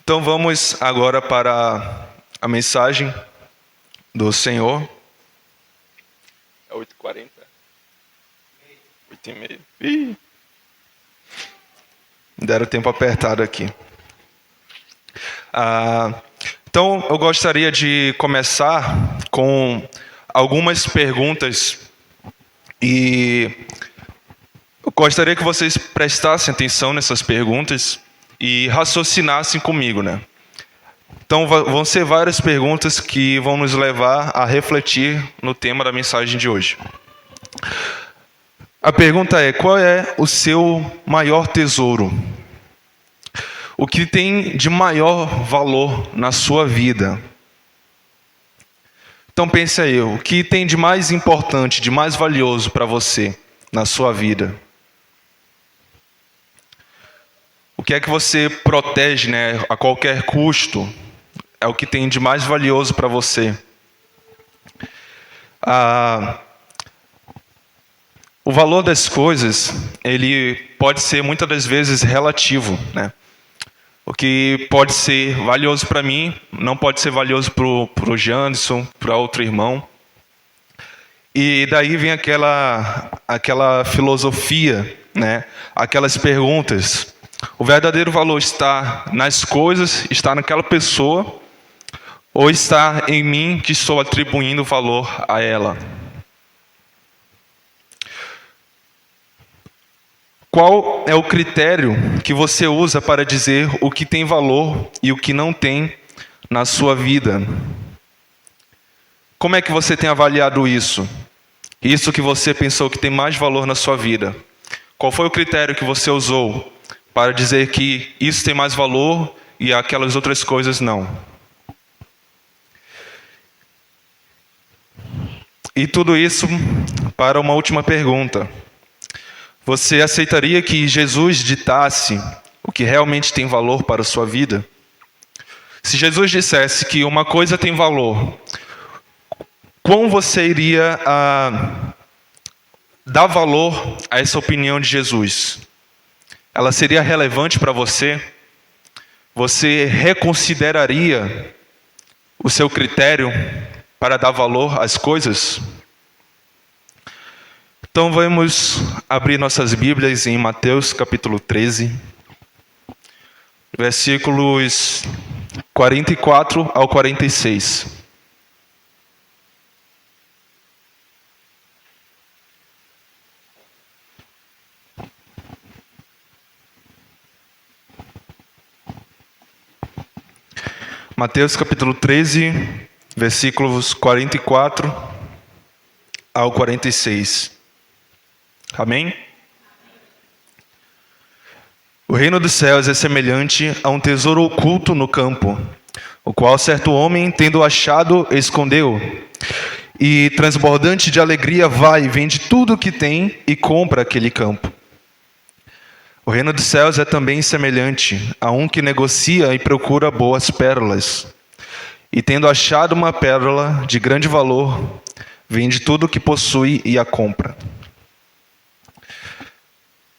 Então vamos agora para a mensagem do Senhor. É 8h40? 8h30. Ih! Deram tempo apertado aqui. Então eu gostaria de começar com algumas perguntas e eu gostaria que vocês prestassem atenção nessas perguntas e raciocinassem comigo, né? Então vão ser várias perguntas que vão nos levar a refletir no tema da mensagem de hoje. A pergunta é: qual é o seu maior tesouro? O que tem de maior valor na sua vida? Então pense aí, o que tem de mais importante, de mais valioso para você na sua vida? O que é que você protege, né, a qualquer custo? É o que tem de mais valioso para você. O valor das coisas, ele pode ser muitas das vezes relativo, né? O que pode ser valioso para mim, não pode ser valioso para o Janderson, para outro irmão. E daí vem aquela filosofia, né? Aquelas perguntas. O verdadeiro valor está nas coisas, está naquela pessoa, ou está em mim que estou atribuindo valor a ela? Qual é o critério que você usa para dizer o que tem valor e o que não tem na sua vida? Como é que você tem avaliado isso? Isso que você pensou que tem mais valor na sua vida. Qual foi o critério que você usou para dizer que isso tem mais valor e aquelas outras coisas não? E tudo isso para uma última pergunta. Você aceitaria que Jesus ditasse o que realmente tem valor para a sua vida? Se Jesus dissesse que uma coisa tem valor, como você iria dar valor a essa opinião de Jesus? Ela seria relevante para você? Você reconsideraria o seu critério para dar valor às coisas? Então vamos abrir nossas Bíblias em Mateus capítulo 13, versículos 44 ao 46. Mateus capítulo 13, versículos 44 ao 46. Amém? O reino dos céus é semelhante a um tesouro oculto no campo, o qual certo homem, tendo achado, escondeu. E transbordante de alegria vai, vende tudo o que tem e compra aquele campo. O reino dos céus é também semelhante a um que negocia e procura boas pérolas. E tendo achado uma pérola de grande valor, vende tudo o que possui e a compra.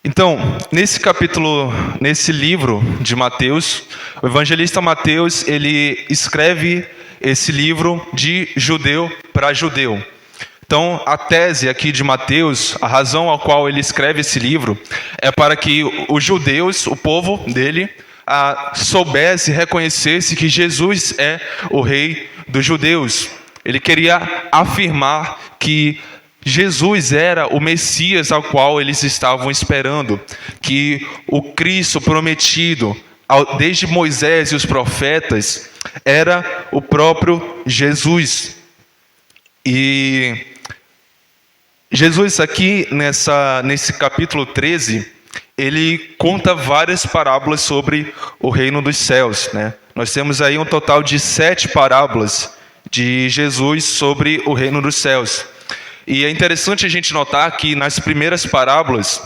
Então, nesse livro de Mateus, o evangelista Mateus, ele escreve esse livro de judeu para judeu. Então, a tese aqui de Mateus, a razão ao qual ele escreve esse livro, é para que os judeus, o povo dele, soubesse e reconhecesse que Jesus é o rei dos judeus. Ele queria afirmar que Jesus era o Messias ao qual eles estavam esperando, que o Cristo prometido desde Moisés e os profetas era o próprio Jesus. E Jesus aqui nesse capítulo 13, ele conta várias parábolas sobre o reino dos céus, né? Nós temos aí um total de 7 parábolas de Jesus sobre o reino dos céus. E é interessante a gente notar que nas primeiras parábolas,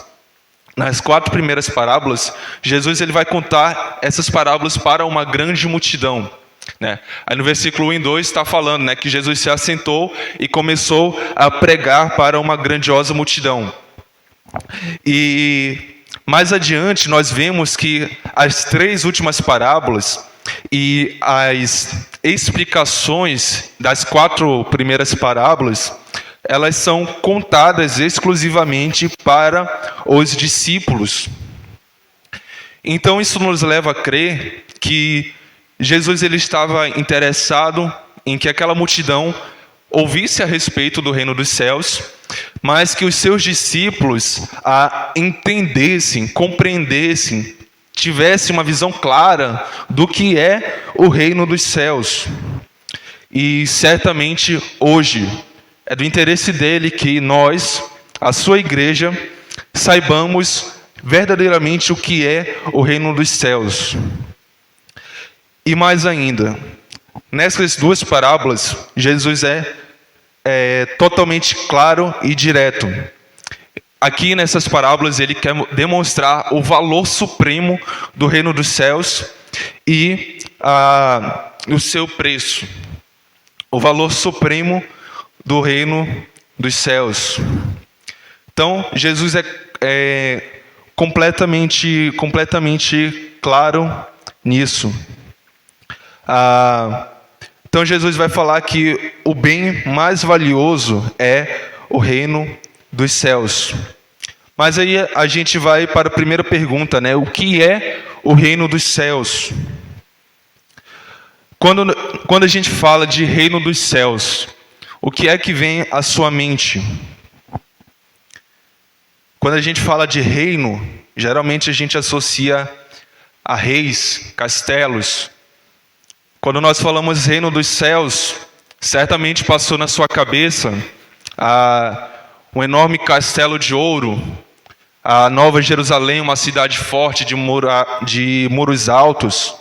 nas 4 primeiras parábolas, Jesus ele vai contar essas parábolas para uma grande multidão, né? Aí no versículo 1 e 2 está falando, né, que Jesus se assentou e começou a pregar para uma grandiosa multidão. E mais adiante nós vemos que as 3 últimas parábolas, E as explicações das 4 primeiras parábolas, elas são contadas exclusivamente para os discípulos. Então isso nos leva a crer que Jesus ele estava interessado em que aquela multidão ouvisse a respeito do reino dos céus, mas que os seus discípulos entendessem, compreendessem, tivessem uma visão clara do que é o reino dos céus. E certamente hoje é do interesse dele que nós, a sua igreja, saibamos verdadeiramente o que é o reino dos céus. E mais ainda, nessas 2 parábolas, Jesus é totalmente claro e direto. Aqui nessas parábolas ele quer demonstrar o valor supremo do reino dos céus e o seu preço. O valor supremo do reino dos céus. Então, Jesus é completamente claro nisso. Então, Jesus vai falar que o bem mais valioso é o reino dos céus. Mas aí a gente vai para a primeira pergunta, né? O que é o reino dos céus? Quando a gente fala de reino dos céus, o que é que vem à sua mente? Quando a gente fala de reino, geralmente a gente associa a reis, castelos. Quando nós falamos reino dos céus, certamente passou na sua cabeça um enorme castelo de ouro, a Nova Jerusalém, uma cidade forte de muros altos,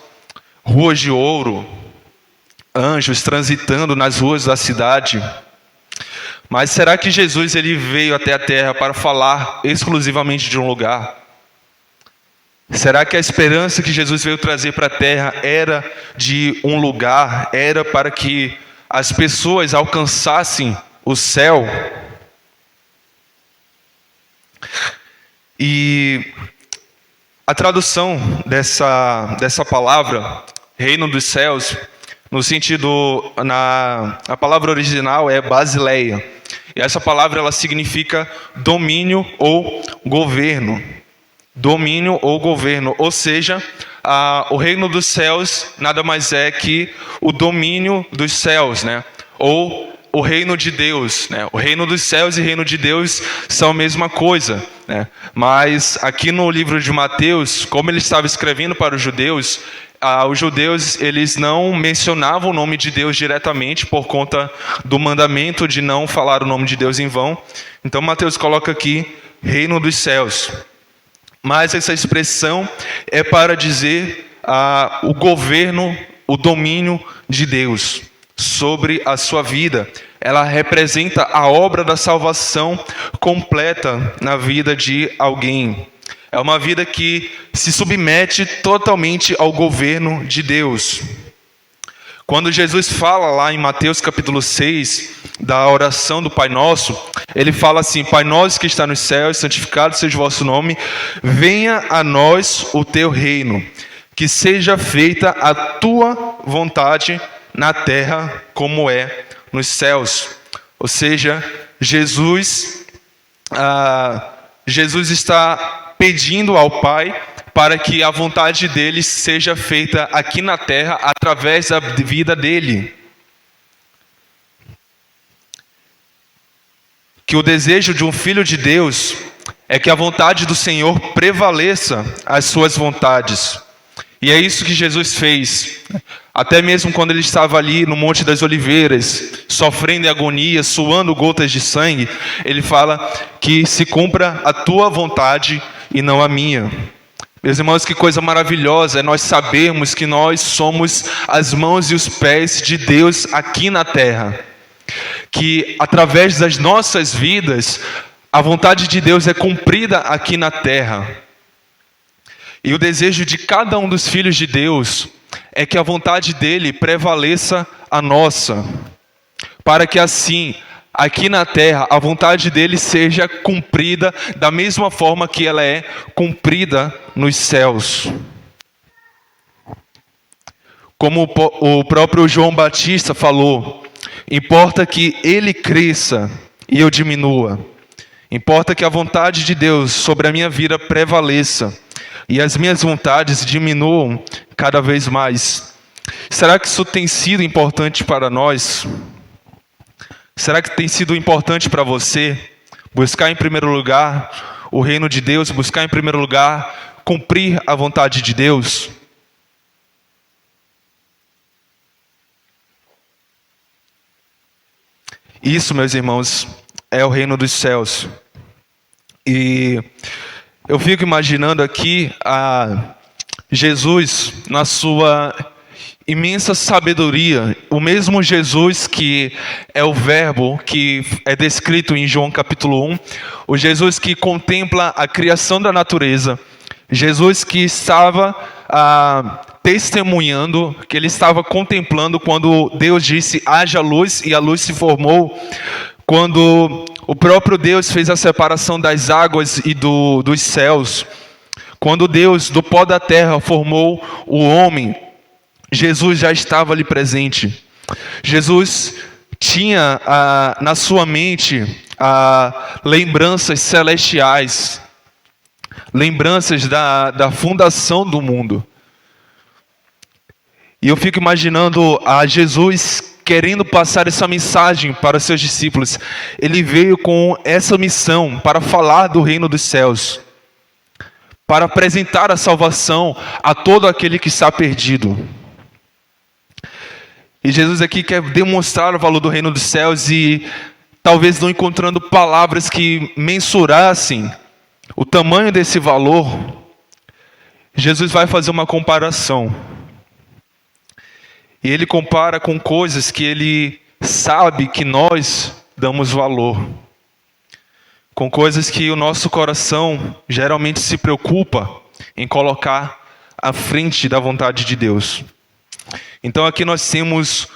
ruas de ouro, anjos transitando nas ruas da cidade. Mas será que Jesus ele veio até a terra para falar exclusivamente de um lugar? Será que a esperança que Jesus veio trazer para a terra era de um lugar, era para que as pessoas alcançassem o céu? E a tradução dessa palavra, reino dos céus, no sentido, a palavra original é basileia. E essa palavra ela significa domínio ou governo. Domínio ou governo, ou seja, o reino dos céus nada mais é que o domínio dos céus, né? Ou o reino de Deus, né? O reino dos céus e o reino de Deus são a mesma coisa, né? Mas aqui no livro de Mateus, como ele estava escrevendo para os judeus eles não mencionavam o nome de Deus diretamente por conta do mandamento de não falar o nome de Deus em vão. Então Mateus coloca aqui reino dos céus. Mas essa expressão é para dizer o governo, o domínio de Deus sobre a sua vida. Ela representa a obra da salvação completa na vida de alguém. É uma vida que se submete totalmente ao governo de Deus. Quando Jesus fala lá em Mateus capítulo 6, da oração do Pai Nosso, ele fala assim: Pai nosso que está nos céus, santificado seja o vosso nome, venha a nós o teu reino, que seja feita a tua vontade na terra como é nos céus. Ou seja, Jesus está pedindo ao Pai para que a vontade dele seja feita aqui na terra através da vida dele. Que o desejo de um filho de Deus é que a vontade do Senhor prevaleça as suas vontades. E é isso que Jesus fez. Até mesmo quando ele estava ali no Monte das Oliveiras, sofrendo em agonia, suando gotas de sangue, ele fala que se cumpra a tua vontade e não a minha. Meus irmãos, que coisa maravilhosa é nós sabermos que nós somos as mãos e os pés de Deus aqui na terra. Que através das nossas vidas, a vontade de Deus é cumprida aqui na terra. E o desejo de cada um dos filhos de Deus é que a vontade dele prevaleça a nossa. Para que assim, aqui na terra, a vontade dele seja cumprida da mesma forma que ela é cumprida nos céus. Como o próprio João Batista falou, importa que ele cresça e eu diminua. Importa que a vontade de Deus sobre a minha vida prevaleça e as minhas vontades diminuam cada vez mais. Será que isso tem sido importante para nós? Será que tem sido importante para você buscar em primeiro lugar o reino de Deus, buscar em primeiro lugar cumprir a vontade de Deus? Isso, meus irmãos, é o reino dos céus. E eu fico imaginando aqui a Jesus na sua imensa sabedoria, o mesmo Jesus que é o verbo que é descrito em João capítulo 1, o Jesus que contempla a criação da natureza, Jesus que estava testemunhando, que ele estava contemplando quando Deus disse haja luz e a luz se formou, quando o próprio Deus fez a separação das águas e dos céus, quando Deus do pó da terra formou o homem, Jesus já estava ali presente. Jesus tinha na sua mente lembranças celestiais, lembranças da fundação do mundo. E eu fico imaginando a Jesus querendo passar essa mensagem para os seus discípulos. Ele veio com essa missão para falar do reino dos céus, para apresentar a salvação a todo aquele que está perdido. E Jesus aqui quer demonstrar o valor do reino dos céus e talvez não encontrando palavras que mensurassem o tamanho desse valor, Jesus vai fazer uma comparação. E ele compara com coisas que ele sabe que nós damos valor, com coisas que o nosso coração geralmente se preocupa em colocar à frente da vontade de Deus. Então aqui nós temos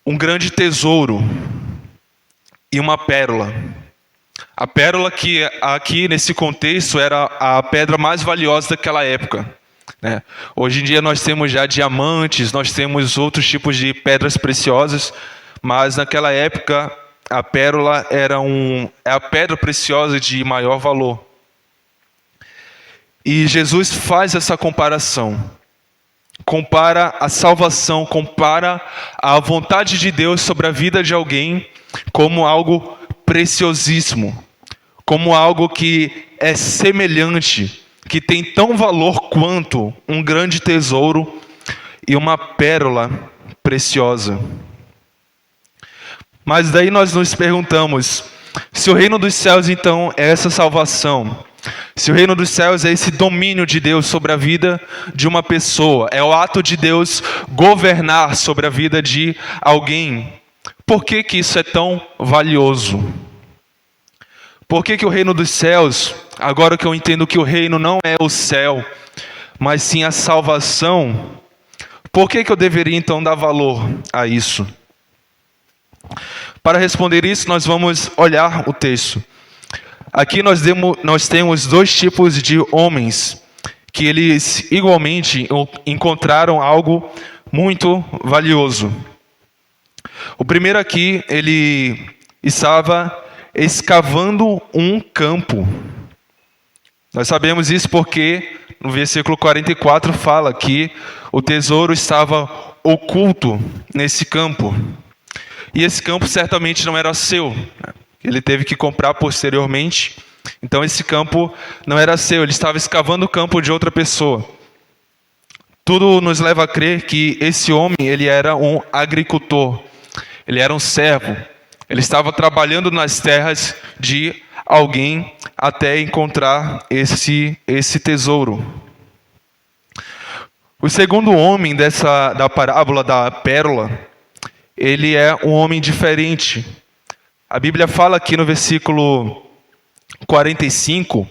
um grande tesouro e uma pérola. A pérola que aqui nesse contexto era a pedra mais valiosa daquela época, né? Hoje em dia nós temos já diamantes, nós temos outros tipos de pedras preciosas, mas naquela época a pérola é a pedra preciosa de maior valor. E Jesus faz essa comparação. Compara a salvação, compara a vontade de Deus sobre a vida de alguém como algo preciosíssimo, como algo que é semelhante, que tem tão valor quanto um grande tesouro e uma pérola preciosa. Mas daí nós nos perguntamos, se o reino dos céus então é essa salvação, se o reino dos céus é esse domínio de Deus sobre a vida de uma pessoa, é o ato de Deus governar sobre a vida de alguém, por que que isso é tão valioso? Por que que o reino dos céus, agora que eu entendo que o reino não é o céu, mas sim a salvação, por que que eu deveria então dar valor a isso? Para responder isso, nós vamos olhar o texto. Aqui nós temos dois tipos de homens que eles igualmente encontraram algo muito valioso. O primeiro aqui, ele estava escavando um campo. Nós sabemos isso porque no versículo 44 fala que o tesouro estava oculto nesse campo. E esse campo certamente não era seu. Ele teve que comprar posteriormente. Então esse campo não era seu, ele estava escavando o campo de outra pessoa. Tudo nos leva a crer que esse homem, ele era um agricultor. Ele era um servo. Ele estava trabalhando nas terras de alguém até encontrar esse tesouro. O segundo homem da parábola da pérola, ele é um homem diferente. A Bíblia fala aqui no versículo 45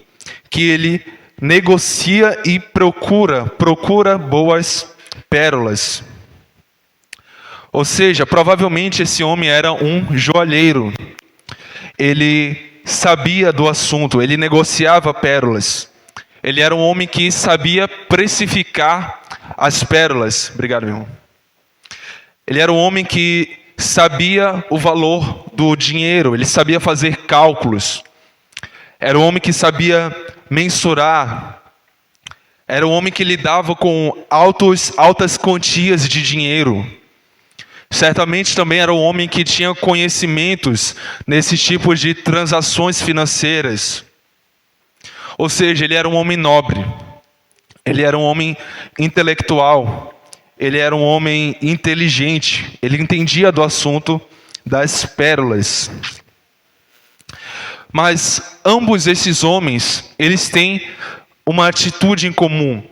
que ele negocia e procura boas pérolas. Ou seja, provavelmente esse homem era um joalheiro. Ele sabia do assunto, ele negociava pérolas. Ele era um homem que sabia precificar as pérolas. Obrigado, meu irmão. Ele era um homem que sabia o valor do dinheiro, ele sabia fazer cálculos. Era um homem que sabia mensurar. Era um homem que lidava com altas quantias de dinheiro. Certamente também era um homem que tinha conhecimentos nesses tipos de transações financeiras. Ou seja, ele era um homem nobre. Ele era um homem intelectual. Ele era um homem inteligente. Ele entendia do assunto das pérolas. Mas ambos esses homens, eles têm uma atitude em comum.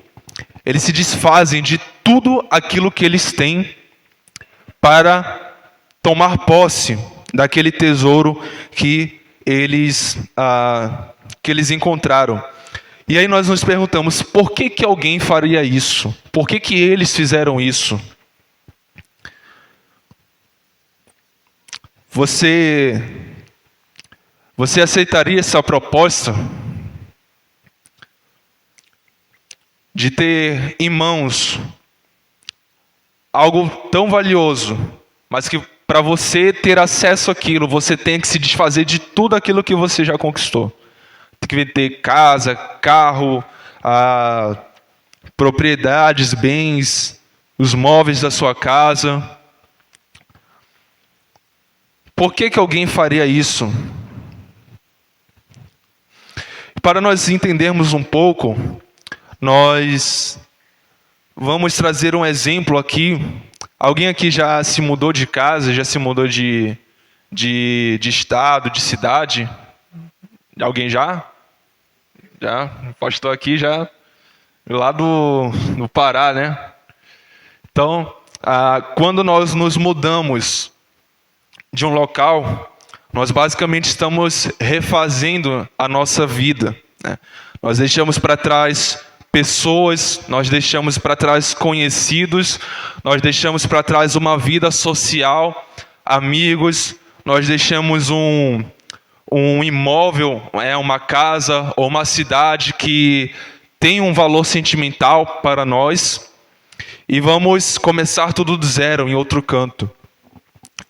Eles se desfazem de tudo aquilo que eles têm para tomar posse daquele tesouro que eles encontraram. E aí nós nos perguntamos, por que alguém faria isso? Por que eles fizeram isso? Você aceitaria essa proposta de ter em mãos algo tão valioso, mas que para você ter acesso àquilo, você tem que se desfazer de tudo aquilo que você já conquistou? Tem que ter casa, carro, propriedades, bens, os móveis da sua casa. Por que alguém faria isso? Para nós entendermos um pouco, nós vamos trazer um exemplo aqui. Alguém aqui já se mudou de casa, já se mudou de estado, de cidade? Alguém já? Já? O pastor aqui já lá do Pará, né? Então, quando nós nos mudamos de um local, nós basicamente estamos refazendo a nossa vida, né? Nós deixamos para trás pessoas, nós deixamos para trás conhecidos, nós deixamos para trás uma vida social, amigos, nós deixamos um imóvel, uma casa ou uma cidade que tem um valor sentimental para nós e vamos começar tudo do zero em outro canto.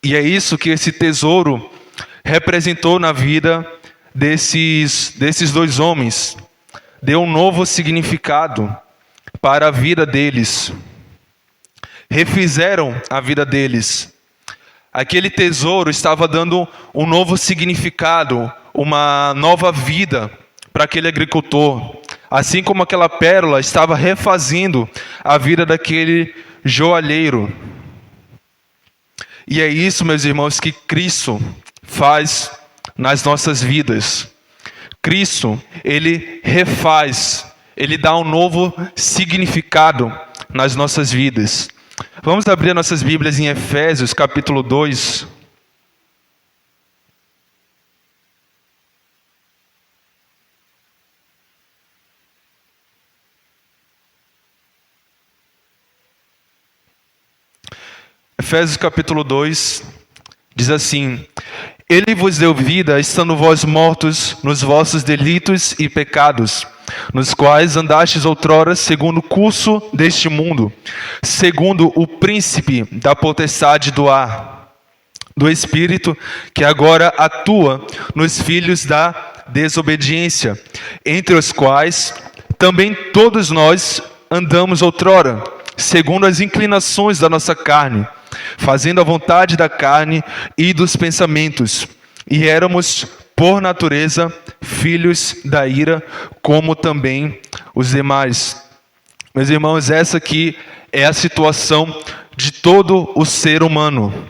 E é isso que esse tesouro representou na vida desses dois homens. Deu um novo significado para a vida deles. Refizeram a vida deles. Aquele tesouro estava dando um novo significado, uma nova vida para aquele agricultor. Assim como aquela pérola estava refazendo a vida daquele joalheiro. E é isso, meus irmãos, que Cristo faz nas nossas vidas. Cristo, Ele refaz, Ele dá um novo significado nas nossas vidas. Vamos abrir nossas Bíblias em Efésios, capítulo 2. Efésios, capítulo 2, diz assim: Ele vos deu vida, estando vós mortos nos vossos delitos e pecados, nos quais andastes outrora segundo o curso deste mundo, segundo o príncipe da potestade do ar, do Espírito, que agora atua nos filhos da desobediência, entre os quais também todos nós andamos outrora, segundo as inclinações da nossa carne, fazendo a vontade da carne e dos pensamentos, e éramos, por natureza, filhos da ira, como também os demais. Meus irmãos, essa aqui é a situação de todo o ser humano.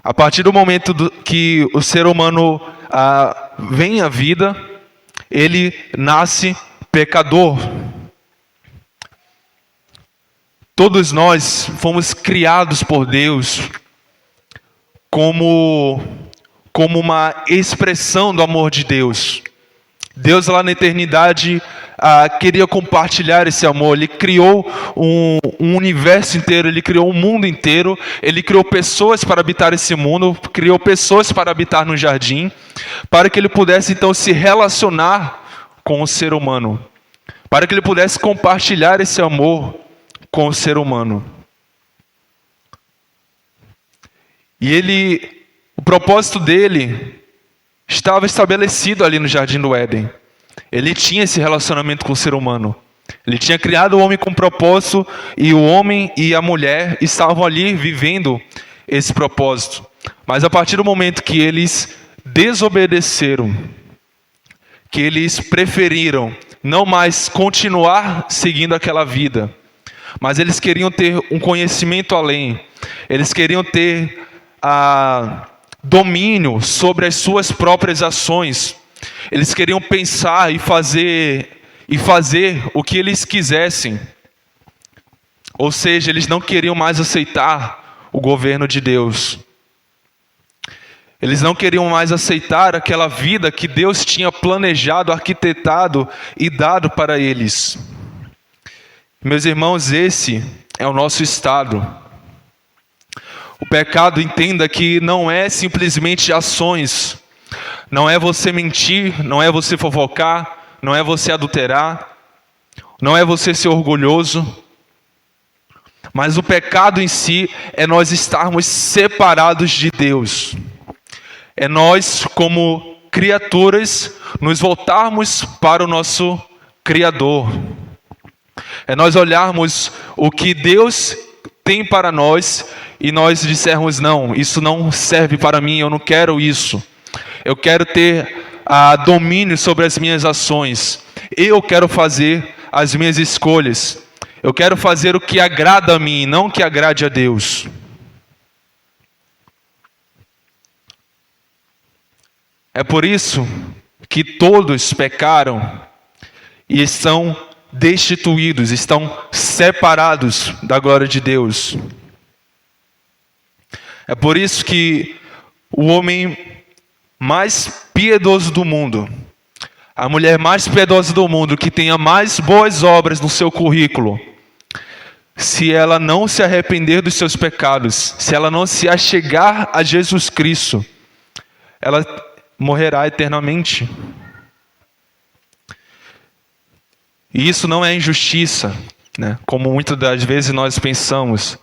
A partir do momento que o ser humano vem à vida, ele nasce pecador. Todos nós fomos criados por Deus como uma expressão do amor de Deus. Deus lá na eternidade queria compartilhar esse amor. Ele criou um universo inteiro, Ele criou um mundo inteiro. Ele criou pessoas para habitar esse mundo, criou pessoas para habitar no jardim, para que Ele pudesse então se relacionar com o ser humano, para que Ele pudesse compartilhar esse amor com o ser humano. E o propósito dele estava estabelecido ali no Jardim do Éden. Ele tinha esse relacionamento com o ser humano. Ele tinha criado o homem com propósito, e o homem e a mulher estavam ali vivendo esse propósito. Mas a partir do momento que eles desobedeceram, que eles preferiram não mais continuar seguindo aquela vida, mas eles queriam ter um conhecimento além, eles queriam ter domínio sobre as suas próprias ações, eles queriam pensar e fazer o que eles quisessem. Ou seja, eles não queriam mais aceitar o governo de Deus. Eles não queriam mais aceitar aquela vida que Deus tinha planejado, arquitetado e dado para eles. Meus irmãos, esse é o nosso estado. O pecado, entenda que não é simplesmente ações. Não é você mentir, não é você fofocar, não é você adulterar, não é você ser orgulhoso. Mas o pecado em si é nós estarmos separados de Deus. É nós, como criaturas, nos voltarmos para o nosso Criador. É nós olharmos o que Deus tem para nós e nós dissermos: não, isso não serve para mim, eu não quero isso. Eu quero ter domínio sobre as minhas ações. Eu quero fazer as minhas escolhas. Eu quero fazer o que agrada a mim, não o que agrade a Deus. É por isso que todos pecaram e estão destituídos, estão separados da glória de Deus. É por isso que o homem mais piedoso do mundo, a mulher mais piedosa do mundo, que tenha mais boas obras no seu currículo, se ela não se arrepender dos seus pecados, se ela não se achegar a Jesus Cristo, ela morrerá eternamente. E isso não é injustiça, né? Como muitas das vezes nós pensamos.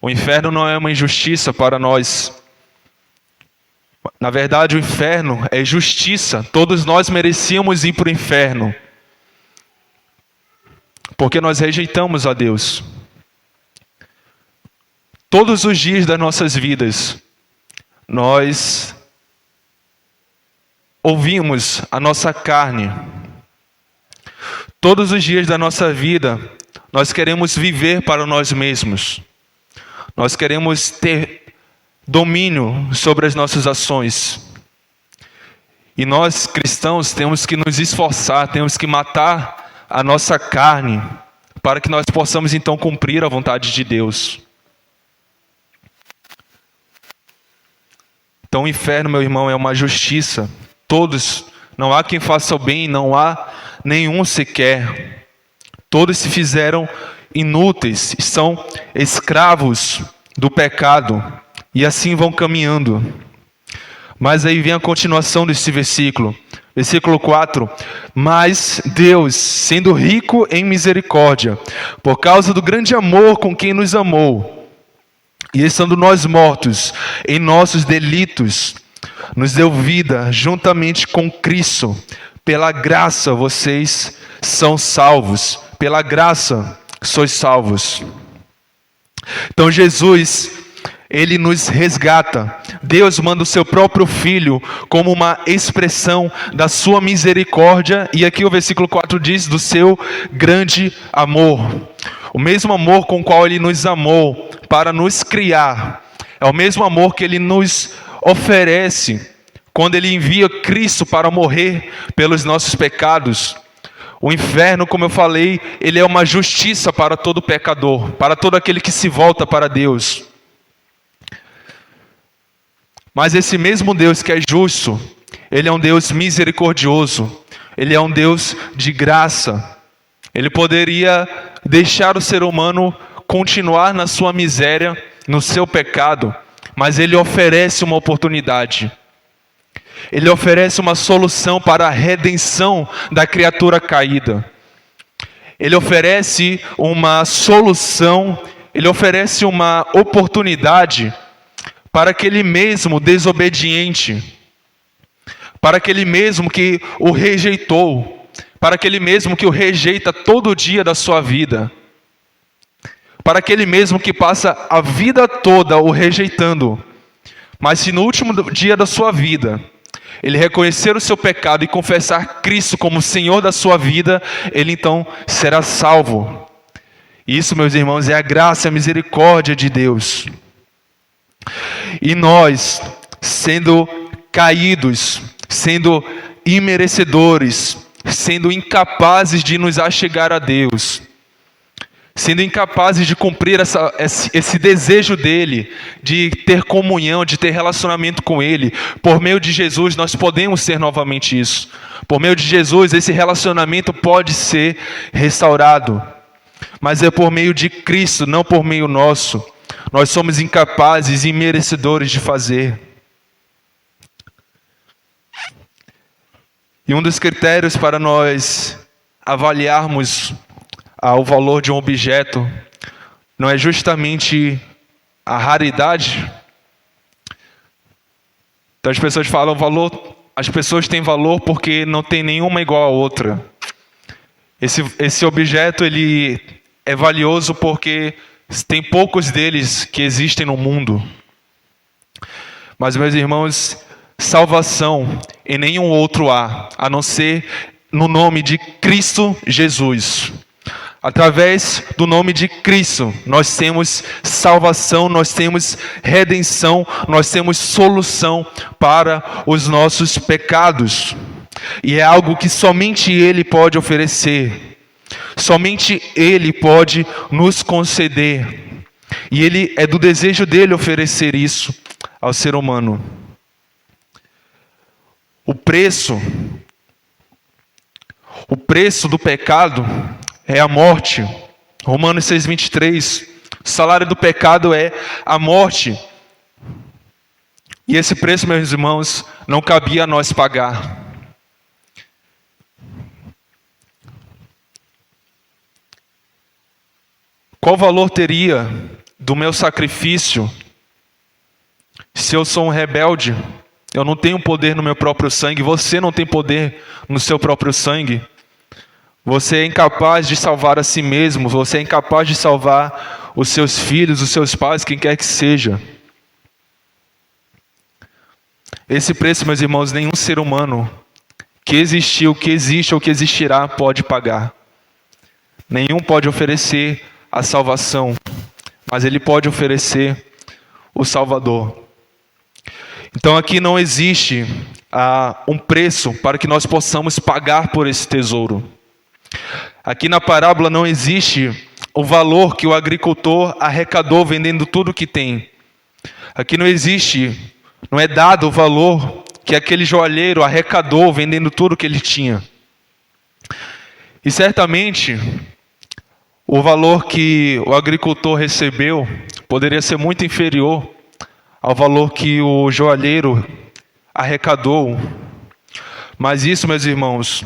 O inferno não é uma injustiça para nós. Na verdade, o inferno é justiça. Todos nós merecíamos ir para o inferno, porque nós rejeitamos a Deus. Todos os dias das nossas vidas, nós ouvimos a nossa carne. Todos os dias da nossa vida, nós queremos viver para nós mesmos. Nós queremos ter domínio sobre as nossas ações. E nós, cristãos, temos que nos esforçar, temos que matar a nossa carne, para que nós possamos então cumprir a vontade de Deus. Então o inferno, meu irmão, é uma justiça. Todos, não há quem faça o bem, não há nenhum sequer. Todos se fizeram inúteis, são escravos do pecado, e assim vão caminhando. Mas aí vem a continuação desse versículo. Versículo 4. Mas Deus, sendo rico em misericórdia, por causa do grande amor com quem nos amou, e estando nós mortos em nossos delitos, nos deu vida juntamente com Cristo. Pela graça vocês são salvos. Pela graça sois salvos. Então Jesus, Ele nos resgata. Deus manda o seu próprio Filho como uma expressão da sua misericórdia. E aqui o versículo 4 diz: do seu grande amor. O mesmo amor com o qual Ele nos amou para nos criar, é o mesmo amor que Ele nos oferece quando Ele envia Cristo para morrer pelos nossos pecados. O inferno, como eu falei, ele é uma justiça para todo pecador, para todo aquele que se volta para Deus. Mas esse mesmo Deus que é justo, Ele é um Deus misericordioso, Ele é um Deus de graça. Ele poderia deixar o ser humano continuar na sua miséria, no seu pecado, mas Ele oferece uma oportunidade. Ele oferece uma solução para a redenção da criatura caída. ele oferece uma solução, ele oferece uma oportunidade para aquele mesmo desobediente, para aquele mesmo que o rejeitou, para aquele mesmo que o rejeita todo dia da sua vida, para aquele mesmo que passa a vida toda o rejeitando, mas se no último dia da sua vida ele reconhecer o seu pecado e confessar Cristo como Senhor da sua vida, ele então será salvo. Isso, meus irmãos, é a graça e a misericórdia de Deus. E nós, sendo caídos, sendo imerecedores, sendo incapazes de nos achegar a Deus, sendo incapazes de cumprir esse desejo dele, de ter comunhão, de ter relacionamento com ele, por meio de Jesus nós podemos ser novamente isso. Por meio de Jesus esse relacionamento pode ser restaurado, mas é por meio de Cristo, não por meio nosso. Nós somos incapazes e imerecedores de fazer. E um dos critérios para nós avaliarmos o valor de um objeto não é justamente a raridade. Então as pessoas falam valor, as pessoas têm valor porque não tem nenhuma igual a outra. Esse objeto ele é valioso porque tem poucos deles que existem no mundo. Mas, meus irmãos, salvação em nenhum outro há, a não ser no nome de Cristo Jesus. Através do nome de Cristo, nós temos salvação, nós temos redenção, nós temos solução para os nossos pecados. E é algo que somente Ele pode oferecer. Somente Ele pode nos conceder. E Ele é do desejo dele oferecer isso ao ser humano. O preço do pecado é a morte. Romanos 6:23. O salário do pecado é a morte. E esse preço, meus irmãos, não cabia a nós pagar. Qual valor teria do meu sacrifício se eu sou um rebelde? Eu não tenho poder no meu próprio sangue. Você não tem poder no seu próprio sangue. Você é incapaz de salvar a si mesmo. Você é incapaz de salvar os seus filhos, os seus pais, quem quer que seja. Esse preço, meus irmãos, nenhum ser humano que existiu, que existe ou que existirá pode pagar. Nenhum pode oferecer a salvação, mas ele pode oferecer o Salvador. Então aqui não existe um preço para que nós possamos pagar por esse tesouro. Aqui na parábola não existe o valor que o agricultor arrecadou vendendo tudo que tem. Aqui não é dado o valor que aquele joalheiro arrecadou vendendo tudo que ele tinha. E certamente o valor que o agricultor recebeu poderia ser muito inferior ao valor que o joalheiro arrecadou. Mas isso, meus irmãos,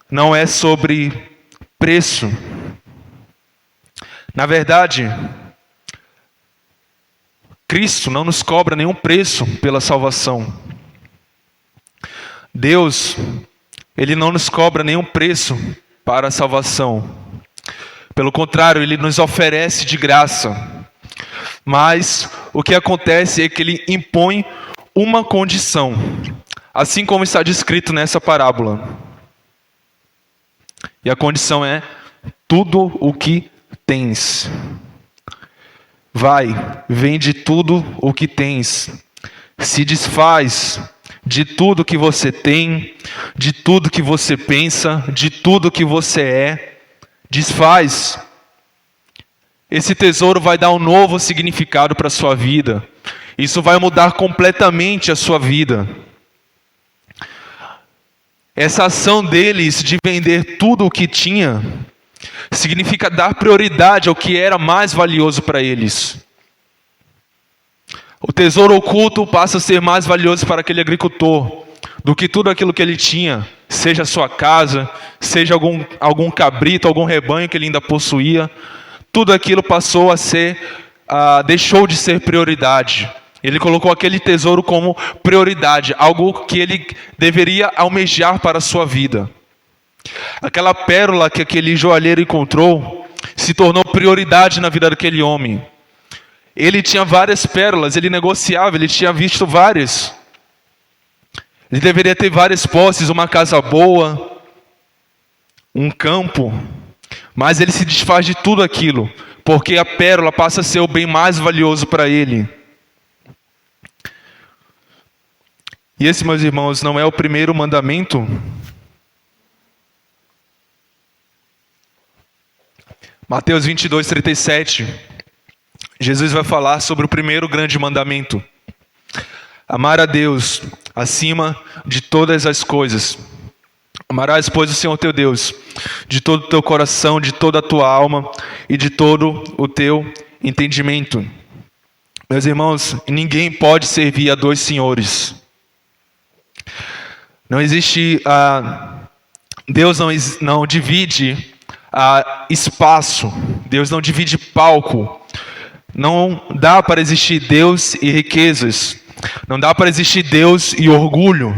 não é sobre preço. Na verdade, Cristo não nos cobra nenhum preço pela salvação. Deus, Ele não nos cobra nenhum preço para a salvação. Pelo contrário, Ele nos oferece de graça. Mas o que acontece é que Ele impõe uma condição, assim como está descrito nessa parábola. E a condição é: tudo o que tens. Vai, vende tudo o que tens. Se desfaz de tudo que você tem, de tudo que você pensa, de tudo que você é. Desfaz. Esse tesouro vai dar um novo significado para a sua vida. Isso vai mudar completamente a sua vida. Essa ação deles de vender tudo o que tinha significa dar prioridade ao que era mais valioso para eles. O tesouro oculto passa a ser mais valioso para aquele agricultor. do que tudo aquilo que ele tinha, seja a sua casa, seja algum cabrito, algum rebanho que ele ainda possuía, tudo aquilo passou a ser, deixou de ser prioridade. Ele colocou aquele tesouro como prioridade, algo que ele deveria almejar para a sua vida. Aquela pérola que aquele joalheiro encontrou se tornou prioridade na vida daquele homem. Ele tinha várias pérolas, ele negociava, ele tinha visto várias. Ele deveria ter várias posses, uma casa boa, um campo, mas ele se desfaz de tudo aquilo, porque a pérola passa a ser o bem mais valioso para ele. E esse, meus irmãos, não é o primeiro mandamento? Mateus 22, 37, Jesus vai falar sobre o primeiro grande mandamento: amar a Deus acima de todas as coisas. Amarás, pois, o Senhor teu Deus de todo o teu coração, de toda a tua alma e de todo o teu entendimento. Meus irmãos, ninguém pode servir a dois senhores. Não existe, Deus não divide espaço, Deus não divide palco. Não dá para existir Deus e riquezas. Não dá para existir Deus e orgulho.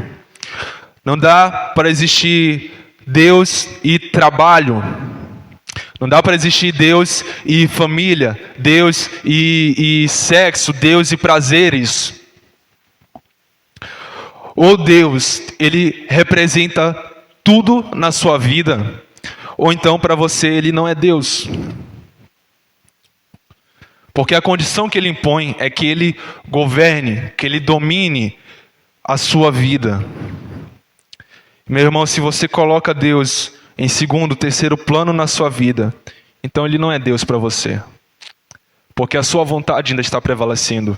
Não dá para existir Deus e trabalho. Não dá para existir Deus e família. Deus e sexo. Deus e prazeres. Ou Deus, ele representa tudo na sua vida, ou então para você ele não é Deus. Porque a condição que ele impõe é que ele governe, que ele domine a sua vida. Meu irmão, se você coloca Deus em segundo, terceiro plano na sua vida, então ele não é Deus para você. Porque a sua vontade ainda está prevalecendo.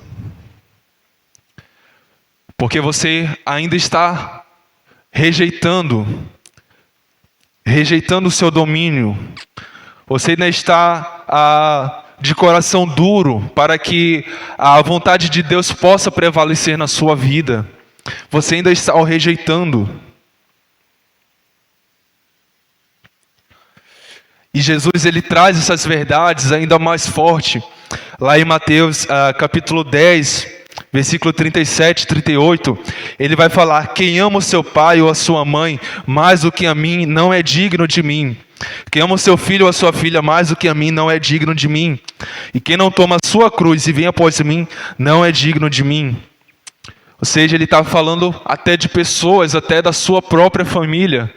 Porque você ainda está rejeitando o seu domínio. Você ainda está de coração duro para que a vontade de Deus possa prevalecer na sua vida. Você ainda está o rejeitando. E Jesus, ele traz essas verdades ainda mais forte. Lá em Mateus capítulo 10, versículo 37 e 38, ele vai falar: quem ama o seu pai ou a sua mãe mais do que a mim, não é digno de mim. Quem ama o seu filho ou a sua filha mais do que a mim, não é digno de mim. E quem não toma a sua cruz e vem após mim, não é digno de mim. Ou seja, ele está falando até de pessoas, até da sua própria família.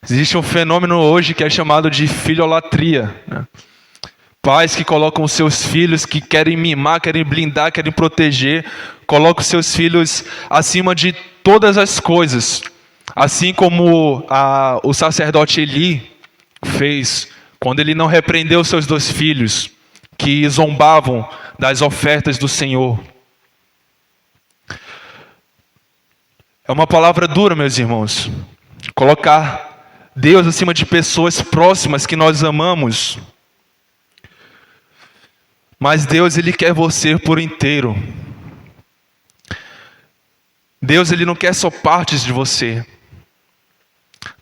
Existe um fenômeno hoje que é chamado de filholatria, né? Pais que colocam os seus filhos, que querem mimar, querem blindar, querem proteger, colocam os seus filhos acima de todas as coisas. Assim como o sacerdote Eli fez, quando ele não repreendeu seus dois filhos, que zombavam das ofertas do Senhor. É uma palavra dura, meus irmãos. Colocar Deus acima de pessoas próximas que nós amamos. Mas Deus, ele quer você por inteiro. Deus, ele não quer só partes de você.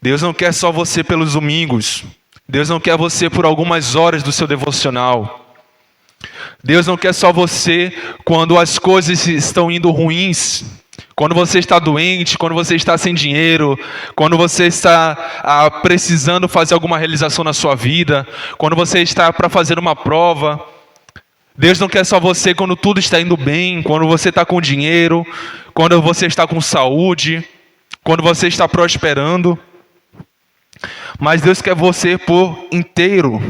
Deus não quer só você pelos domingos. Deus não quer você por algumas horas do seu devocional. Deus não quer só você quando as coisas estão indo ruins. Quando você está doente, quando você está sem dinheiro, quando você está precisando fazer alguma realização na sua vida, quando você está para fazer uma prova. Deus não quer só você quando tudo está indo bem, quando você está com dinheiro, quando você está com saúde, quando você está prosperando. Mas Deus quer você por inteiro.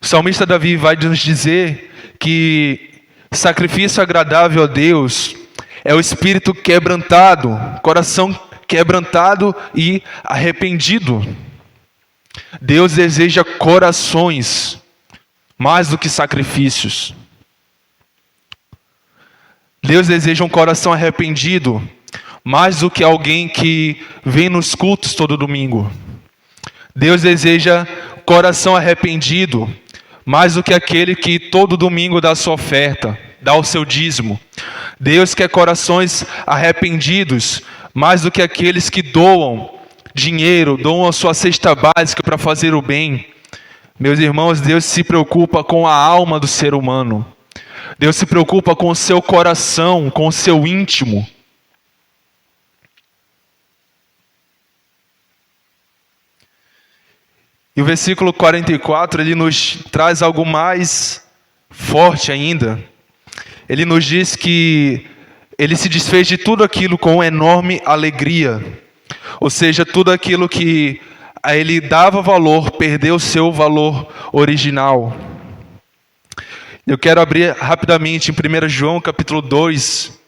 O salmista Davi vai nos dizer que sacrifício agradável a Deus é o espírito quebrantado, coração quebrantado e arrependido. Deus deseja corações mais do que sacrifícios. Deus deseja um coração arrependido mais do que alguém que vem nos cultos todo domingo. Deus deseja coração arrependido mais do que aquele que todo domingo dá a sua oferta, dá o seu dízimo. Deus quer corações arrependidos, mais do que aqueles que doam dinheiro, doam a sua cesta básica para fazer o bem. Meus irmãos, Deus se preocupa com a alma do ser humano. Deus se preocupa com o seu coração, com o seu íntimo. E o versículo 44, ele nos traz algo mais forte ainda. Ele nos diz que ele se desfez de tudo aquilo com enorme alegria. Ou seja, tudo aquilo que a ele dava valor, perdeu o seu valor original. Eu quero abrir rapidamente em 1 João capítulo 2,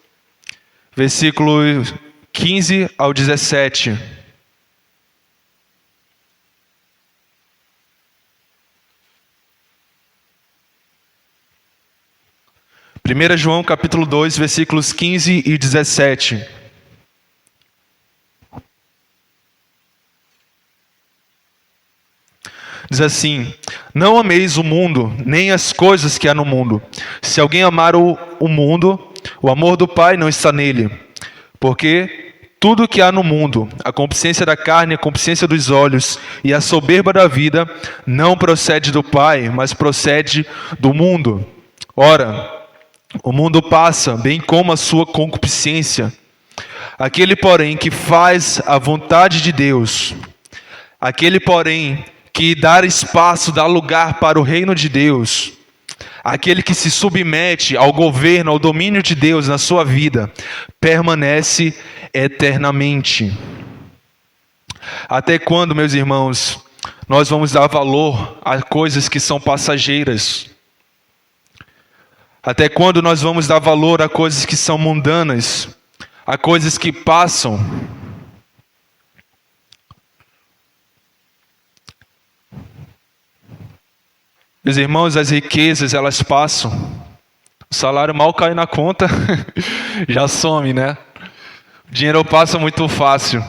versículo 15 ao 17. 1 João capítulo 2, versículos 15 e 17. Diz assim: não ameis o mundo, nem as coisas que há no mundo. Se alguém amar o mundo, o amor do Pai não está nele. Porque tudo que há no mundo, a concupiscência da carne, a concupiscência dos olhos e a soberba da vida, não procede do Pai, mas procede do mundo. Ora, o mundo passa, bem como a sua concupiscência. Aquele, porém, que faz a vontade de Deus, aquele, porém, que dá espaço, dá lugar para o reino de Deus, aquele que se submete ao governo, ao domínio de Deus na sua vida, permanece eternamente. Até quando, meus irmãos, nós vamos dar valor a coisas que são passageiras? Até quando nós vamos dar valor a coisas que são mundanas, a coisas que passam? Meus irmãos, as riquezas, elas passam. O salário mal cai na conta, já some, né? O dinheiro passa muito fácil.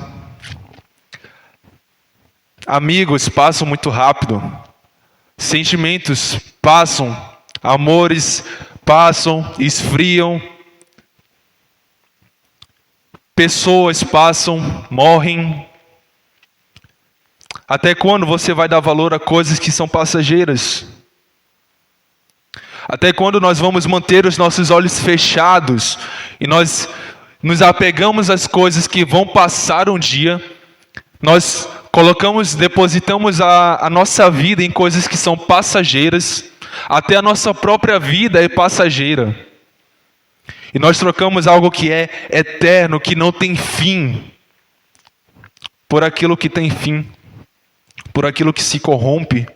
Amigos passam muito rápido. Sentimentos passam. Amores passam, esfriam. Pessoas passam, morrem. Até quando você vai dar valor a coisas que são passageiras? Até quando nós vamos manter os nossos olhos fechados e nós nos apegamos às coisas que vão passar um dia? Nós depositamos a nossa vida em coisas que são passageiras. Até a nossa própria vida é passageira. E nós trocamos algo que é eterno, que não tem fim, por aquilo que tem fim, por aquilo que se corrompe,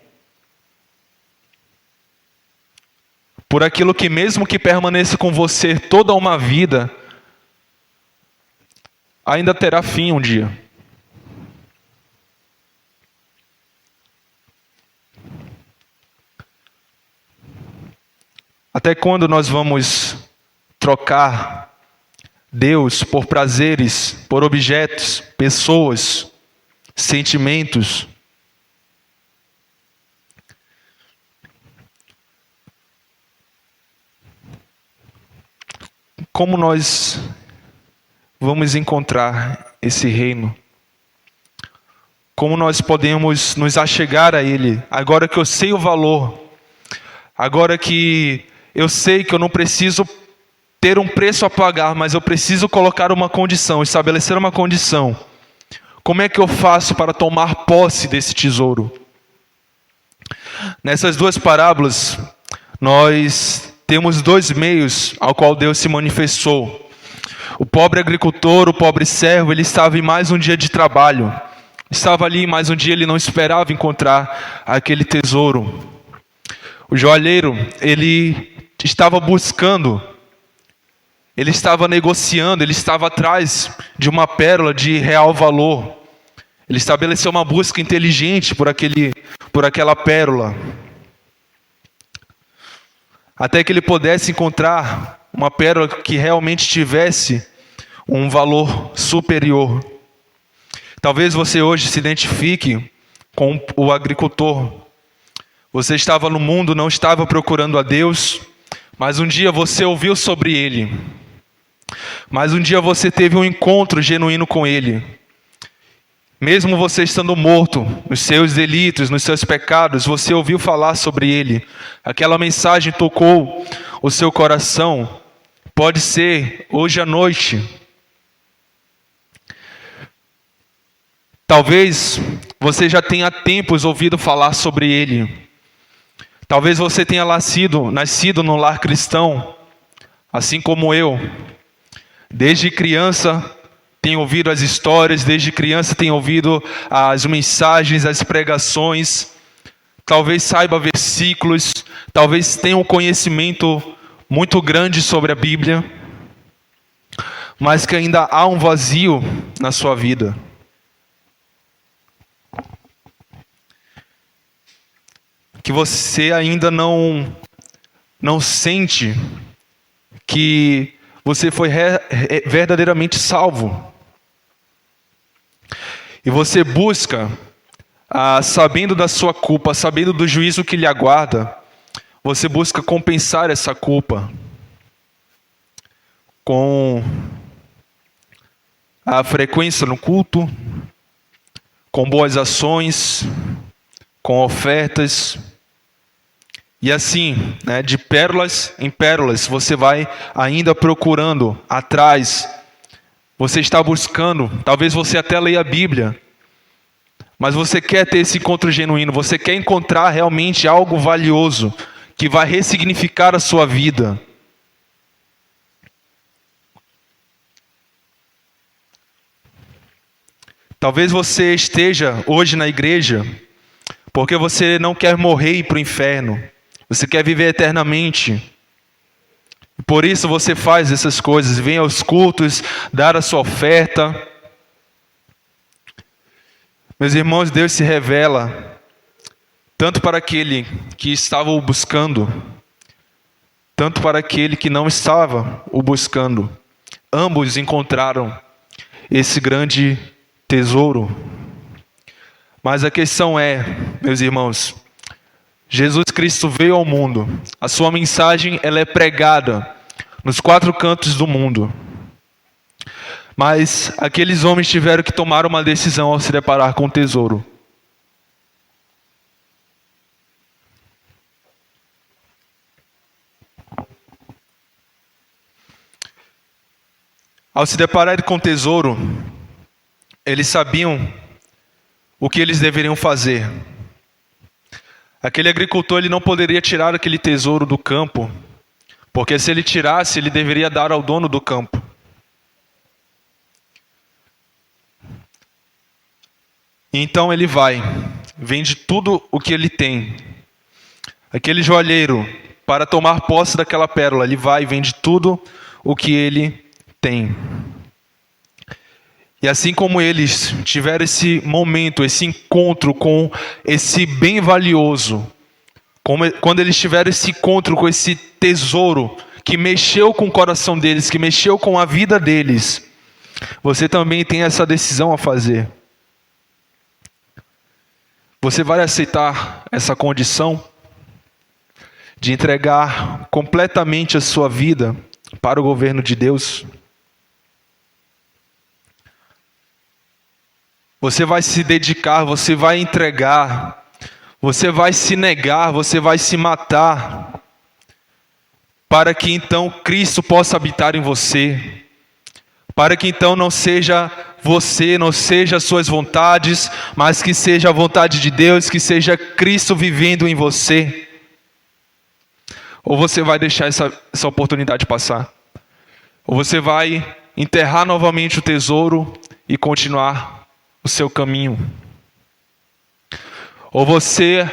por aquilo que, mesmo que permaneça com você toda uma vida, ainda terá fim um dia. Até quando nós vamos trocar Deus por prazeres, por objetos, pessoas, sentimentos? Como nós vamos encontrar esse reino? Como nós podemos nos achegar a Ele, agora que eu sei o valor, agora que eu sei que eu não preciso ter um preço a pagar, mas eu preciso colocar uma condição, estabelecer uma condição. Como é que eu faço para tomar posse desse tesouro? Nessas duas parábolas, nós temos dois meios ao qual Deus se manifestou. O pobre agricultor, o pobre servo, ele estava em mais um dia de trabalho. Estava ali, mais um dia ele não esperava encontrar aquele tesouro. O joalheiro, ele estava buscando, ele estava negociando, ele estava atrás de uma pérola de real valor. Ele estabeleceu uma busca inteligente por aquela pérola, até que ele pudesse encontrar uma pérola que realmente tivesse um valor superior. Talvez você hoje se identifique com o agricultor. Você estava no mundo, não estava procurando a Deus, mas um dia você ouviu sobre Ele. Mas um dia você teve um encontro genuíno com Ele. Mesmo você estando morto nos seus delitos, nos seus pecados, você ouviu falar sobre Ele. Aquela mensagem tocou o seu coração. Pode ser hoje à noite. Talvez você já tenha há tempos ouvido falar sobre Ele. Talvez você tenha nascido no lar cristão, assim como eu. Desde criança tem ouvido as histórias, desde criança tem ouvido as mensagens, as pregações. Talvez saiba versículos, talvez tenha um conhecimento muito grande sobre a Bíblia, mas que ainda há um vazio na sua vida. Que você ainda não sente que você foi verdadeiramente salvo. E você busca, sabendo da sua culpa, sabendo do juízo que lhe aguarda, você busca compensar essa culpa com a frequência no culto, com boas ações, com ofertas. E assim, de pérolas em pérolas, você vai ainda procurando atrás. Você está buscando, talvez você até leia a Bíblia, mas você quer ter esse encontro genuíno, você quer encontrar realmente algo valioso, que vai ressignificar a sua vida. Talvez você esteja hoje na igreja, porque você não quer morrer e ir para o inferno. Você quer viver eternamente. Por isso você faz essas coisas. Vem aos cultos, dar a sua oferta. Meus irmãos, Deus se revela tanto para aquele que estava o buscando, tanto para aquele que não estava o buscando. Ambos encontraram esse grande tesouro. Mas a questão é, meus irmãos, Jesus Cristo veio ao mundo. A sua mensagem ela é pregada nos 4 cantos do mundo. Mas aqueles homens tiveram que tomar uma decisão ao se deparar com o tesouro. Ao se deparar com o tesouro, eles sabiam o que eles deveriam fazer. Aquele agricultor ele não poderia tirar aquele tesouro do campo, porque se ele tirasse, ele deveria dar ao dono do campo. Então ele vende tudo o que ele tem. Aquele joalheiro, para tomar posse daquela pérola, ele vai e vende tudo o que ele tem. E assim como eles tiveram esse momento, esse encontro com esse bem valioso, quando eles tiveram esse encontro com esse tesouro que mexeu com o coração deles, que mexeu com a vida deles, você também tem essa decisão a fazer. Você vai aceitar essa condição de entregar completamente a sua vida para o governo de Deus? Você vai se dedicar, você vai entregar, você vai se negar, você vai se matar, para que então Cristo possa habitar em você, para que então não seja você, não seja as suas vontades, mas que seja a vontade de Deus, que seja Cristo vivendo em você. Ou você vai deixar essa oportunidade passar? Ou você vai enterrar novamente o tesouro e continuar o seu caminho? Ou você,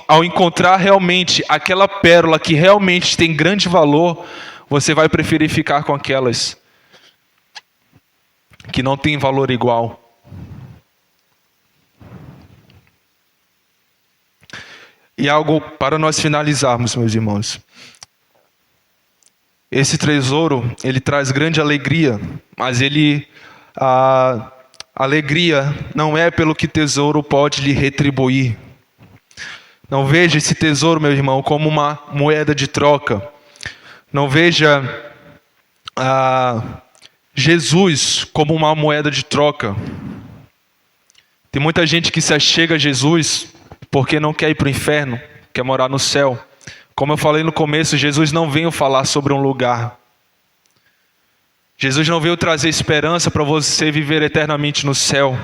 ao encontrar realmente aquela pérola que realmente tem grande valor, você vai preferir ficar com aquelas que não têm valor igual? E algo para nós finalizarmos, meus irmãos. Esse tesouro, ele traz grande alegria, mas a alegria não é pelo que tesouro pode lhe retribuir. Não veja esse tesouro, meu irmão, como uma moeda de troca. Não veja Jesus como uma moeda de troca. Tem muita gente que se achega a Jesus porque não quer ir para o inferno, quer morar no céu. Como eu falei no começo, Jesus não veio falar sobre um lugar. Jesus não veio trazer esperança para você viver eternamente no céu.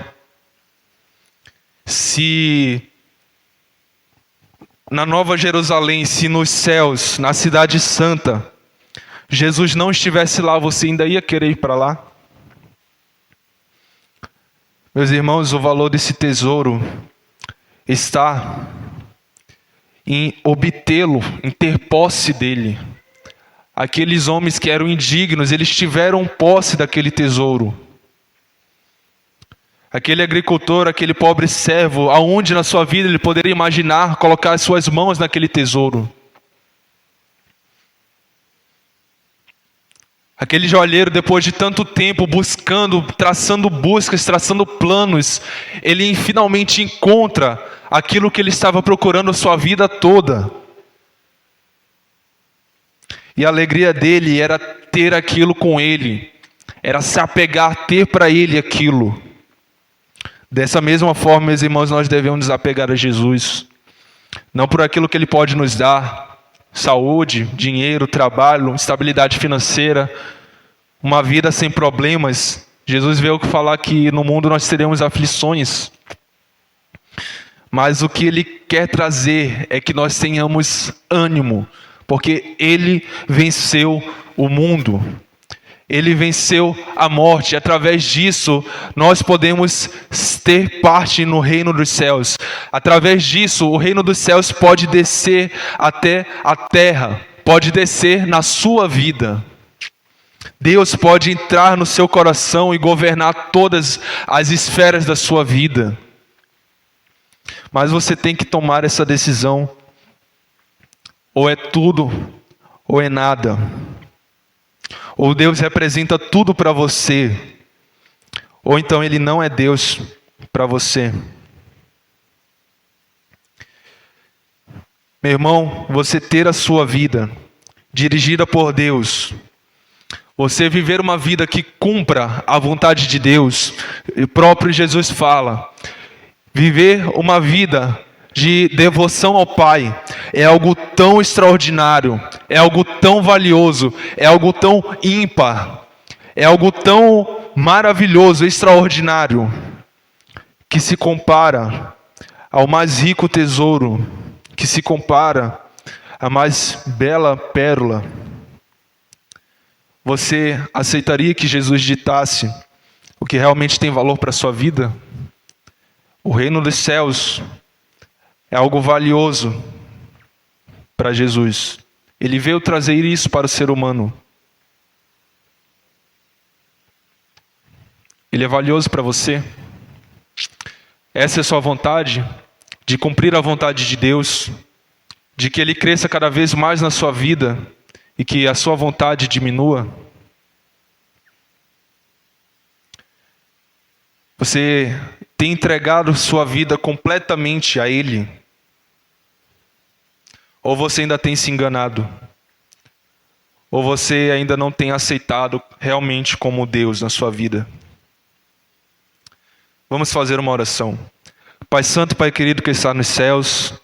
Se na Nova Jerusalém, se nos céus, na Cidade Santa, Jesus não estivesse lá, você ainda ia querer ir para lá? Meus irmãos, o valor desse tesouro está em obtê-lo, em ter posse dele. Aqueles homens que eram indignos, eles tiveram posse daquele tesouro. Aquele agricultor, aquele pobre servo, aonde na sua vida ele poderia imaginar colocar as suas mãos naquele tesouro? Aquele joalheiro, depois de tanto tempo buscando, traçando buscas, traçando planos, ele finalmente encontra aquilo que ele estava procurando a sua vida toda. E a alegria dele era ter aquilo com ele, era se apegar, ter para ele aquilo. Dessa mesma forma, meus irmãos, nós devemos nos apegar a Jesus. Não por aquilo que ele pode nos dar, saúde, dinheiro, trabalho, estabilidade financeira, uma vida sem problemas. Jesus veio falar que no mundo nós teremos aflições. Mas o que ele quer trazer é que nós tenhamos ânimo, porque ele venceu o mundo. Ele venceu a morte. Através disso, nós podemos ter parte no reino dos céus. Através disso, o reino dos céus pode descer até a terra, pode descer na sua vida. Deus pode entrar no seu coração e governar todas as esferas da sua vida. Mas você tem que tomar essa decisão. Ou é tudo, ou é nada. Ou Deus representa tudo para você, ou então Ele não é Deus para você. Meu irmão, você ter a sua vida dirigida por Deus, você viver uma vida que cumpra a vontade de Deus, o próprio Jesus fala, viver uma vida de devoção ao Pai é algo tão extraordinário, é algo tão valioso, é algo tão ímpar, é algo tão maravilhoso, extraordinário, que se compara ao mais rico tesouro, que se compara à mais bela pérola. Você aceitaria que Jesus ditasse o que realmente tem valor para a sua vida? O reino dos céus é algo valioso para Jesus. Ele veio trazer isso para o ser humano. Ele é valioso para você? Essa é a sua vontade? De cumprir a vontade de Deus? De que Ele cresça cada vez mais na sua vida e que a sua vontade diminua? Você tem entregado sua vida completamente a Ele? Ou você ainda tem se enganado? Ou você ainda não tem aceitado realmente como Deus na sua vida? Vamos fazer uma oração. Pai Santo, Pai querido que está nos céus,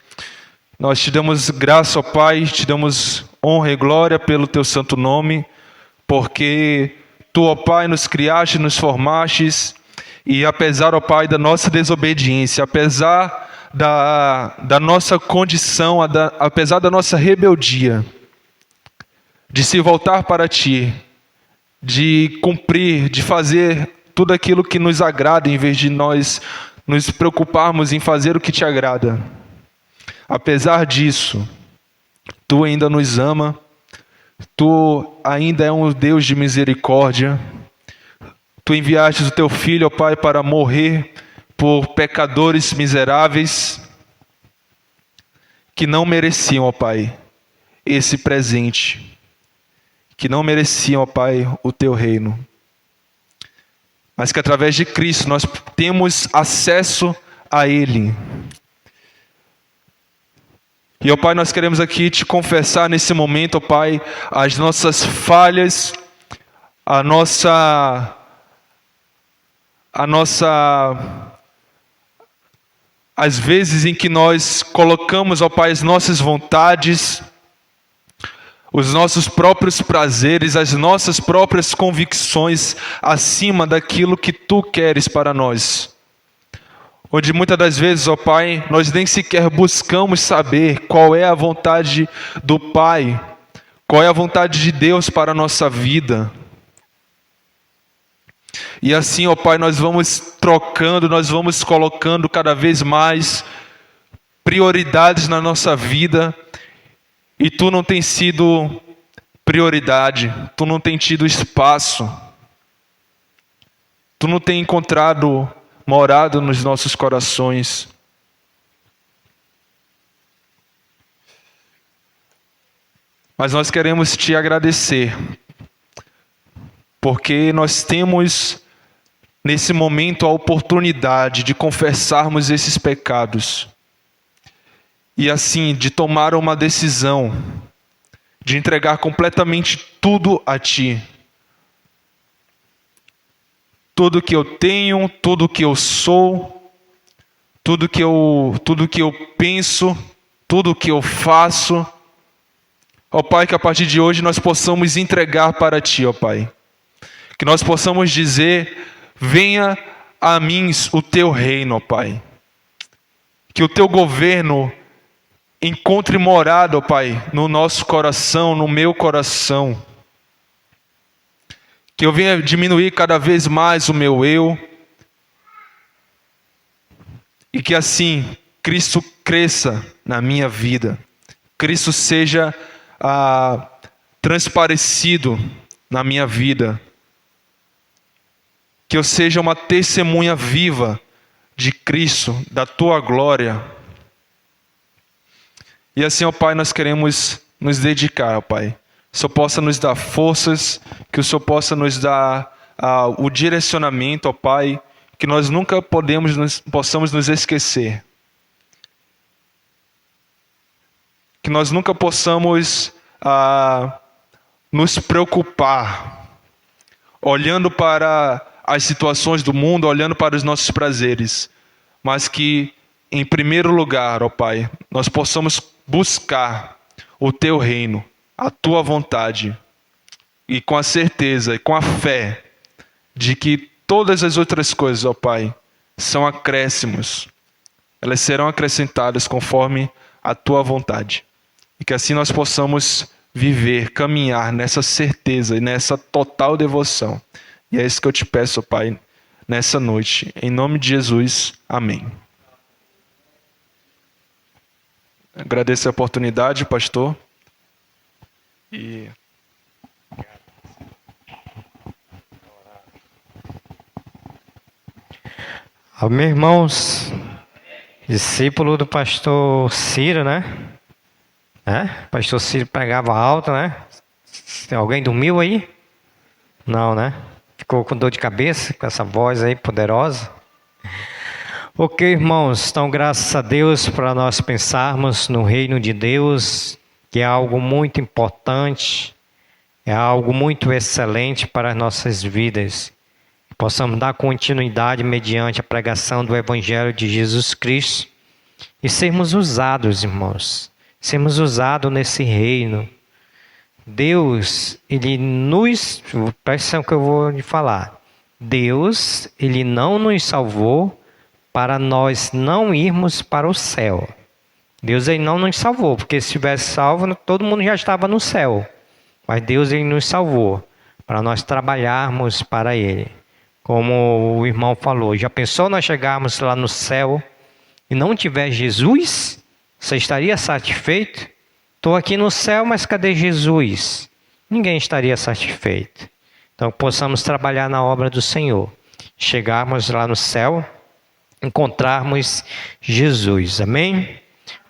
nós te damos graça, ó Pai, te damos honra e glória pelo Teu santo nome, porque Tu, ó Pai, nos criaste, nos formastes, e apesar, ó Pai, da nossa desobediência, apesar da nossa condição, apesar da nossa rebeldia, de se voltar para Ti, de cumprir, de fazer tudo aquilo que nos agrada, em vez de nós nos preocuparmos em fazer o que Te agrada. Apesar disso, Tu ainda nos ama, Tu ainda é um Deus de misericórdia. Tu enviaste o Teu Filho, ó Pai, para morrer por pecadores miseráveis que não mereciam, ó Pai, esse presente, que não mereciam, ó Pai, o Teu reino, mas que através de Cristo nós temos acesso a Ele. E, ó Pai, nós queremos aqui Te confessar nesse momento, ó Pai, as nossas falhas, a nossa as vezes em que nós colocamos, ó Pai, as nossas vontades, os nossos próprios prazeres, as nossas próprias convicções acima daquilo que Tu queres para nós. Onde muitas das vezes, ó Pai, nós nem sequer buscamos saber qual é a vontade do Pai, qual é a vontade de Deus para a nossa vida. E assim, ó Pai, nós vamos trocando, nós vamos colocando cada vez mais prioridades na nossa vida, e Tu não tem sido prioridade, Tu não tem tido espaço, Tu não tem encontrado morado nos nossos corações. Mas nós queremos Te agradecer, porque nós temos nesse momento a oportunidade de confessarmos esses pecados e assim de tomar uma decisão de entregar completamente tudo a Ti. Tudo que eu tenho, tudo que eu sou, tudo que eu penso, tudo que eu faço, ó Pai, que a partir de hoje nós possamos entregar para Ti, ó Pai. Que nós possamos dizer: venha a mim o Teu reino, ó Pai. Que o Teu governo encontre morada, ó Pai, no nosso coração, no meu coração. Que eu venha diminuir cada vez mais o meu eu. E que assim Cristo cresça na minha vida. Cristo seja transparecido na minha vida. Que eu seja uma testemunha viva de Cristo, da Tua glória. E assim, ó Pai, nós queremos nos dedicar, ó Pai. Que o Senhor possa nos dar forças, que o Senhor possa nos dar o direcionamento, ó Pai, que nós nunca possamos nos esquecer. Que nós nunca possamos nos preocupar, olhando para as situações do mundo, olhando para os nossos prazeres, mas que, em primeiro lugar, ó Pai, nós possamos buscar o Teu reino, a Tua vontade, e com a certeza e com a fé de que todas as outras coisas, ó Pai, são acréscimos, elas serão acrescentadas conforme a Tua vontade, e que assim nós possamos viver, caminhar nessa certeza e nessa total devoção. E é isso que eu Te peço, Pai, nessa noite. Em nome de Jesus, amém. Agradeço a oportunidade, pastor. Meus irmãos, discípulo do pastor Ciro, né? Pastor Ciro pregava alto, né? Alguém dormiu aí? Não, né? Ficou com dor de cabeça com essa voz aí poderosa? Ok, irmãos, então graças a Deus para nós pensarmos no reino de Deus, que é algo muito importante, é algo muito excelente para as nossas vidas. Possamos dar continuidade mediante a pregação do Evangelho de Jesus Cristo e sermos usados, irmãos, sermos usados nesse reino. Deus, Ele nos... Presta atenção que eu vou lhe falar. Deus, Ele não nos salvou para nós não irmos para o céu. Deus, Ele não nos salvou, porque se tivesse salvo, todo mundo já estava no céu. Mas Deus, Ele nos salvou para nós trabalharmos para Ele. Como o irmão falou, já pensou nós chegarmos lá no céu e não tiver Jesus? Você estaria satisfeito? Estou aqui no céu, mas cadê Jesus? Ninguém estaria satisfeito. Então, possamos trabalhar na obra do Senhor. Chegarmos lá no céu, encontrarmos Jesus. Amém?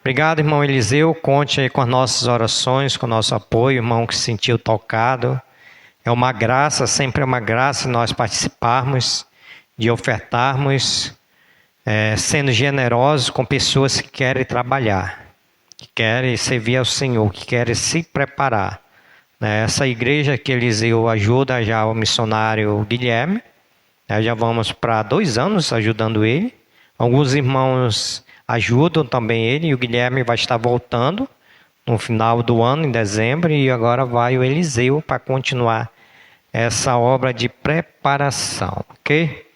Obrigado, irmão Eliseu. Conte aí com as nossas orações, com o nosso apoio, irmão que se sentiu tocado. É uma graça, sempre é uma graça nós participarmos, de ofertarmos, sendo generosos com pessoas que querem trabalhar, que querem servir ao Senhor, que querem se preparar Essa igreja que Eliseu ajuda já o missionário Guilherme. Já vamos para 2 anos ajudando ele. Alguns irmãos ajudam também ele. E o Guilherme vai estar voltando no final do ano, em dezembro. E agora vai o Eliseu para continuar essa obra de preparação, ok?